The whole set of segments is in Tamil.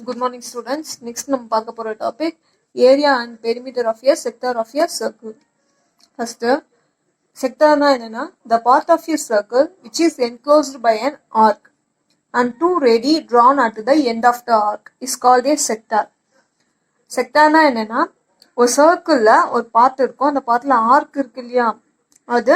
Good morning, students. Next, நம்ம பார்க்க போற topic area and perimeter of a sector of a circle. First, sector na enna the part of a circle which is enclosed by an arc and two radii drawn at the end of the arc is called a sector. Sector na enna ஒரு சர்க்கிள்ல ஒரு பார்ட் இருக்கும், அந்த பார்ட்ல ஆர்க் இருக்கு இல்லையா, அது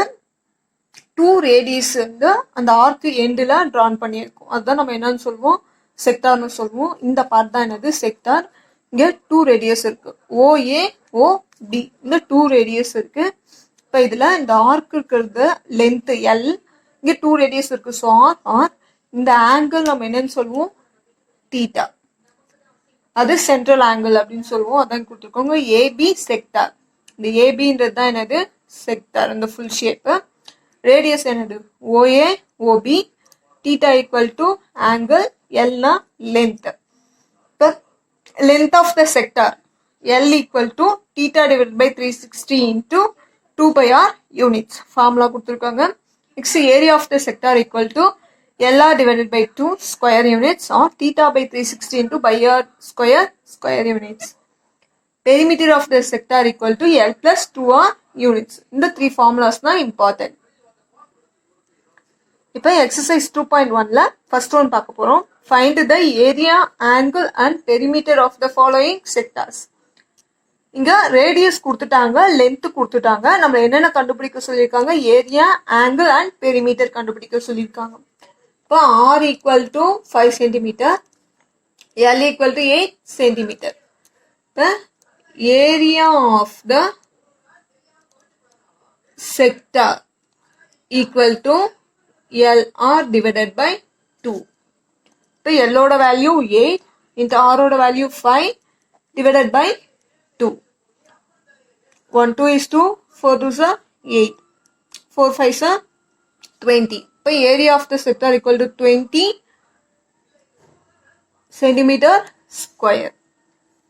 டூ ரேடியஸ் வந்து அந்த ஆர்க் எண்டில் ட்ரான் பண்ணியிருக்கோம். அதுதான் நம்ம என்னன்னு சொல்லுவோம், செக்டார்னு சொல்லுவோம். இந்த பார்ட் தான் என்னது செக்டார். இங்கே டூ ரேடியஸ் இருக்கு, ஓஏ ஓபி, இந்த டூ ரேடியஸ் இருக்கு. இப்போ இதில் இந்த ஆர்க் இருக்கிறது லென்த் எல், இங்கே டூ ரேடியஸ் இருக்கு, ஸோ ஆர். இந்த ஆங்கிள் நம்ம என்னன்னு சொல்லுவோம், தீட்டா. அது சென்ட்ரல் ஆங்கிள் அப்படின்னு சொல்லுவோம். அதான் கொடுத்துருக்கோங்க ஏபி செக்டார். இந்த ஏபின்றது தான் என்னது செக்டார், இந்த ஃபுல் ஷேப்பு. ரேடியஸ் என்னது OA OB, theta equal to angle, எல்னா லென்த். இப்போ length of the sector L equal to theta divide by 360 into 2/r units. Formula கொடுத்துருக்காங்க. Next area of the sector equal to LR divided by 2 square units or theta by 360 into by R square units. Perimeter of the sector equal to L plus 2R units. இந்த 3 formulas தான் important. இப்போ exercise 2.1ல first one பார்க்க போறோம். Find the area, angle and perimeter of the following sectors. இங்க radius கொடுத்துட்டாங்க, length கொடுத்துட்டாங்க. நம்ம என்னென்ன கண்டுபிடிக்க சொல்லியிருக்காங்க, ஏரியா, ஆங்கிள் அண்ட் பெரிமீட்டர் கண்டுபிடிக்க சொல்லியிருக்காங்க. இப்போ R equal to 5 cm, L equal to 8 cm. The area of the sector equal to LR divided by 2. இப்போ L ஓட வேல்யூ 8 into R ஓட value 5 divided by 2. 1 2 is 2, 4 2 is 8, 4 5 is 20. இப்போ area of the sector equal to 20 centimetre square.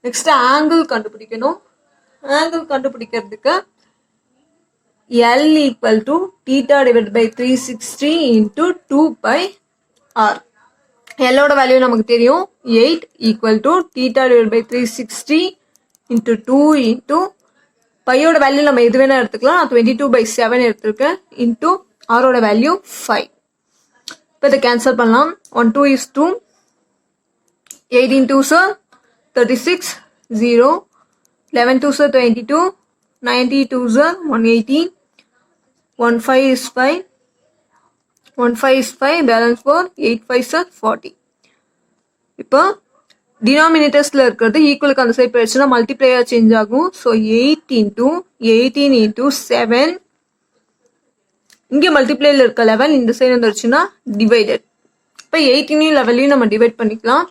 Next angle கண்டுபிடிக்கணும். ஆங்கிள் கண்டுபிடிக்கிறதுக்கு L equal to theta divide by 360 into 2/r. எல்லோட வேல்யூ நமக்கு தெரியும் 8 equal to theta divide by 360 into 2 into பையோட வேல்யூ நம்ம எது வேணா எடுத்துக்கலாம். நான் 22/7 எடுத்திருக்கேன். இன்டூ ஆரோட வேல்யூ 5. இப்போ இதை கேன்சல் பண்ணலாம். 1 2 is 2, 18 2 is 36, 0, 11 2 is 22, 92 is 180, 15 is 5, 15 is 5, balance 4, 8 5 is 40. இப்போ டினாமினேட்டர்ஸ்ல இருக்கிறது ஈக்குவலுக்கு அந்த சைட் போயிடுச்சுன்னா மல்டிப்ளையா சேஞ்ச் ஆகும். ஸோ 8 into 18 into 7, இங்கே மல்டிப்ளைல இருக்க 11 இந்த சைடு வந்துருச்சுன்னா டிவைடட். இப்போ 18 11 நம்ம டிவைட் பண்ணிக்கலாம்.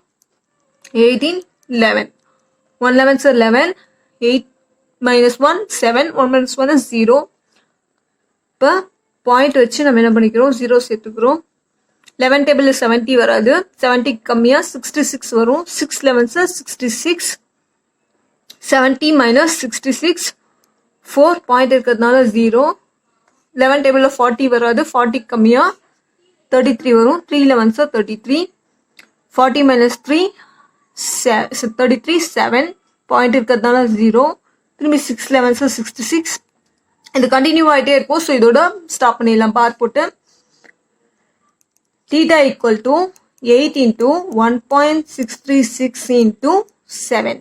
18 11, 1 11 11, 8 minus 1 7, 1 minus 1 is 0. இப்போ பாயிண்ட் வச்சு நம்ம என்ன பண்ணிக்கிறோம், 0 சேர்த்துக்கிறோம். 11 டேபிள் 70 வராது, 70 கம்மியாக 66 வரும். 6 11 66, 70 minus 66, 4 பாயிண்ட் இருக்கிறதுனால 0. 11 டேபிள் 40 வராது, 40 கம்மியா 33 வரும். 3 11 33, 40 minus 3 33, 7 பாயிண்ட் இருக்கிறதுனால 0. திரும்பி 6 11 66. இது கண்டினியூ ஆகிட்டே இருக்கும். ஸோ இதோட ஸ்டாப் பண்ணிடலாம் பார் போட்டு. Theta equal to 8 into 1.636 into 7.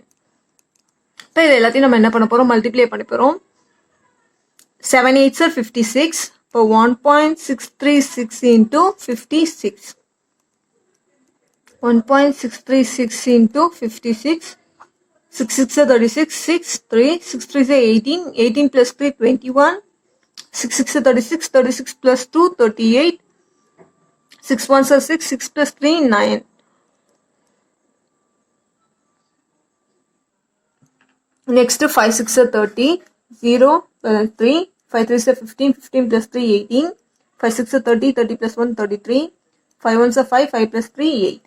இப்போ இது எல்லாத்தையும் நம்ம என்ன பண்ண போறோம், மல்டிப்ளை பண்ண போறோம். 7 8 are 56. இப்போ 1.636 into 56. 1.636 into 56. 6 6 are 36. 6 3, 6 3 is 18. 18 plus 3 21. 6 6 are 36. 36 plus 2 38. 6 1 are 6. 6 plus 3 9. Next 5 6 are 30. 0 3, 5 3 is 15, 15 plus 3 18, 5 6 is 30, 30 plus 1 33, 5 1 is 5, 5 plus 3 8,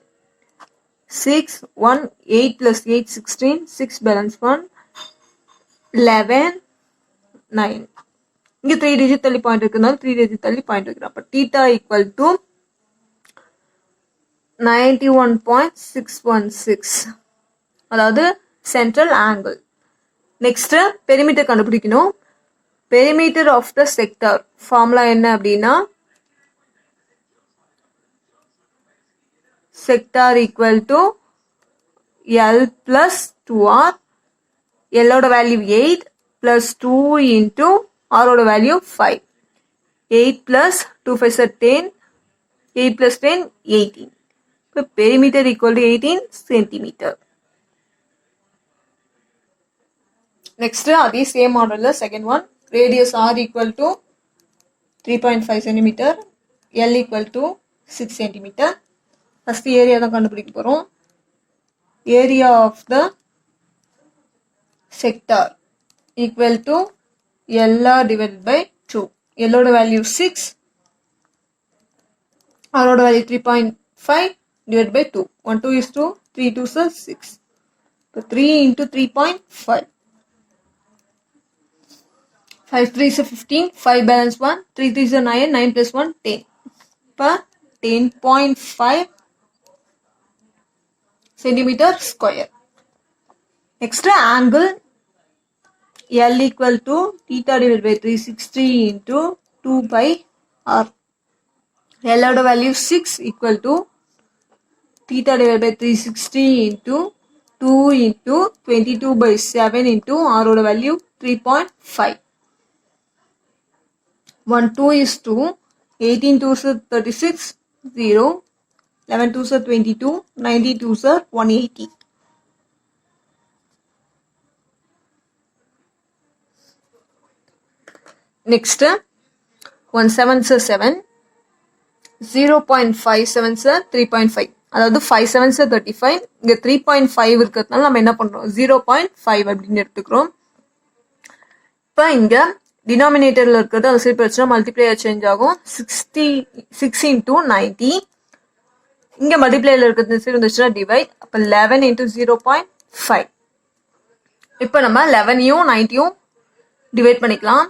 6 1 8 plus 8 16, 6 balance 1 11 9. இங்கே 3 digit தள்ளி பாயிண்ட் இருக்குனால 3 digit தள்ளி பாயிண்ட் வைக்கிறோம். அப்போ தீட்டா ஈக்குவல் டு 91.616. அதாவது சென்ட்ரல் ஆங்கிள். நெக்ஸ்ட் பெரிமீட்டர் கண்டுபிடிக்கணும். Perimeter of the sector formula என்ன அப்படின்னா sector equal to L plus 2R. L ஓட வேல்யூ 8 plus 2 into R ஓட வேல்யூ 5. 8 plus 2 5 are 10. 8 plus 10 18. இப்போ perimeter equal to 18 centimeter. Next அதே சேம் மாடல்ல second one. radius R equal to 3.5 centimeter. L equal to 6 centimeter. First area தான் கண்டுபிடிக்க போறோம். area of the sector equal to LR divided by 2. L ஓட வேல்யூ 6, R ஓட value 3.5 divided by 2. 1 2 is 2, 3 2 is 6. So 3 into 3.5. 5 3 is 15, 5 balance 1, 3 3 is 9, 9 plus 1 10. Per 10.5 centimeter square. Next angle L equal to theta divided by 360 into 2 by R. L oda value 6 equal to theta divided by 360 into 2 into 22 by 7 into R oda value 3.5. 1 2 is 2, 18 2 is 36, 0, 11 2 is 22, 92 is 180. Next 1 7 is 7, 0.57 is 3.5. அதாவது 5 7 is 35. இங்க 3.5 இருக்கிறதுனால நம்ம என்ன பண்றோம் 0.5 அப்படின்னு எடுத்துக்கிறோம். இப்போ இங்க டினாமினேட்டர்ல இருக்கிறது அது சரி பிரச்சனை மல்டிப்ளையர் சேஞ்ச் ஆகும். 66 into 90. இங்க மல்டிப்ளையர்ல இருக்கிறது சரி வந்துச்சுன்னா டிவைட். அப்ப 11 into 0.5. இப்போ நம்ம 11யும் 90யும் டிவைட் பண்ணிக்கலாம்.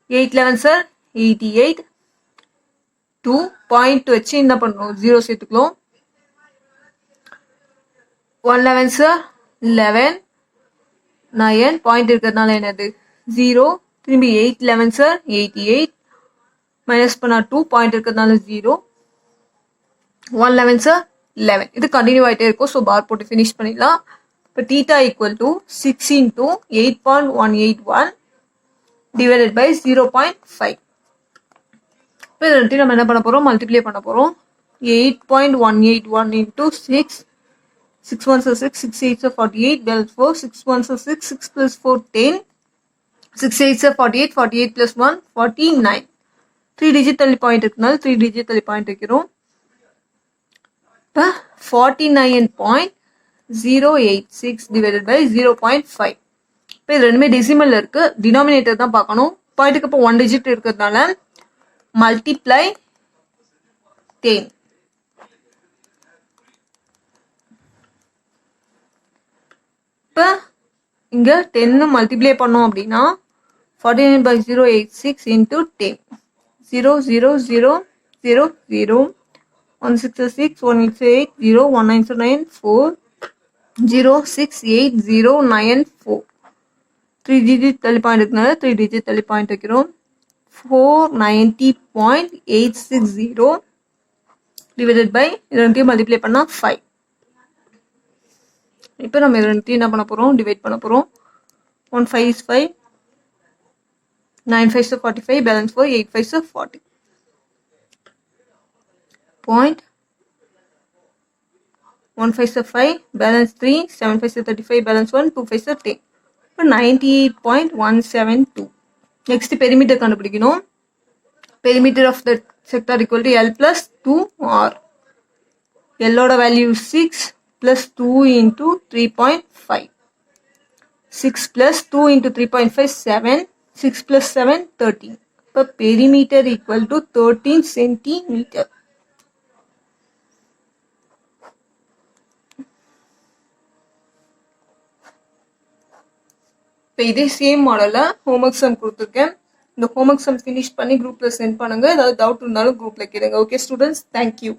8 11 சார் 88. 2 பாயிண்ட் வச்சு என்ன பண்ணுறோம் 0 சேர்த்துக்கலாம். 1 11 சார் 11, 9 பாயிண்ட் இருக்கிறதுனால என்னது 0. திரும்பி 8 11 சார் 88, மைனஸ் பண்ணா 2 பாயிண்ட் இருக்கிறதுனால 0. 1 11 சார் 11. இது கண்டினியூ ஆகிட்டே இருக்கும். ஸோ பார் போட்டு ஃபினிஷ் பண்ணிடலாம். இப்போ theta equal to 6 into 8.181 divided by 0.5. இப்போ இது ரெண்டு நம்ம என்ன பண்ண போறோம் மல்டிப்ளை பண்ண போறோம். 8.181 into 6, 6 1s are 6, 6 8s are 48, balance 4, 6 1s are 6, 6 plus 4 10, 6 8s are 48, 48 plus 1 49. 3 digit தள்ளி பாயிண்ட் இருக்குனால 3 digit தள்ளி பாயிண்ட் வைக்கிறோம். இப்போ 49.086 divided by 0.5. இப்போ இது ரெண்டுமே டெசிமல்ல இருக்கு. டினாமினேட்டர் தான் பார்க்கணும். பாயிண்ட்டுக்கு இப்போ 1 digit இருக்கிறதுனால மல்டிப்ளை 10. இப்போ இங்க 10 மல்டிப்ளை பண்ணோம் அப்படின்னா 49/086 into 10. 0 0 0 0 0 1 6 6 1 8 0 1 9 9 4 0 6 8 0 9 4. 3 digit தள்ளி பாயிண்ட் இருக்குனால 3 digit தள்ளி பாயிண்ட் வைக்கிறோம். 490.860 divided by ரெண்டையும் மல்டிப்ளை பண்ணா 5. இப்போ நம்ம ரெண்டையும் என்ன பண்ண போறோம் டிவைட் பண்ண போறோம். 1 5 is 5, 9 5 is 45, balance 4, 8 5 is 40. Point 1 5 is 5, balance 3, 7 5 is 35, balance 1, 2 5 is 10. இப்போ 98.172. நெக்ஸ்ட் பெரிமீட்டர் கண்டுபிடிக்கணும். Perimeter of the sector equal to L plus 2R. L ஓட value 6 plus 2 into 3.5. 6 plus 2 into 3.5 7, 6 plus 7 13. இப்போ பெரிமீட்டர் ஈக்குவல் டு 13 சென்டிமீட்டர். இப்போ இதே சேம் மாடலில் ஹோம்ஒர்க் சம் கொடுத்துருக்கேன். இந்த ஹோம்ஒர்க் சம் ஃபினிஷ் பண்ணி குரூப்பில் சென்ட் பண்ணுங்க. ஏதாவது டவுட் இருந்தாலும் குரூப்பில் கேளுங்க. Okay students, thank you.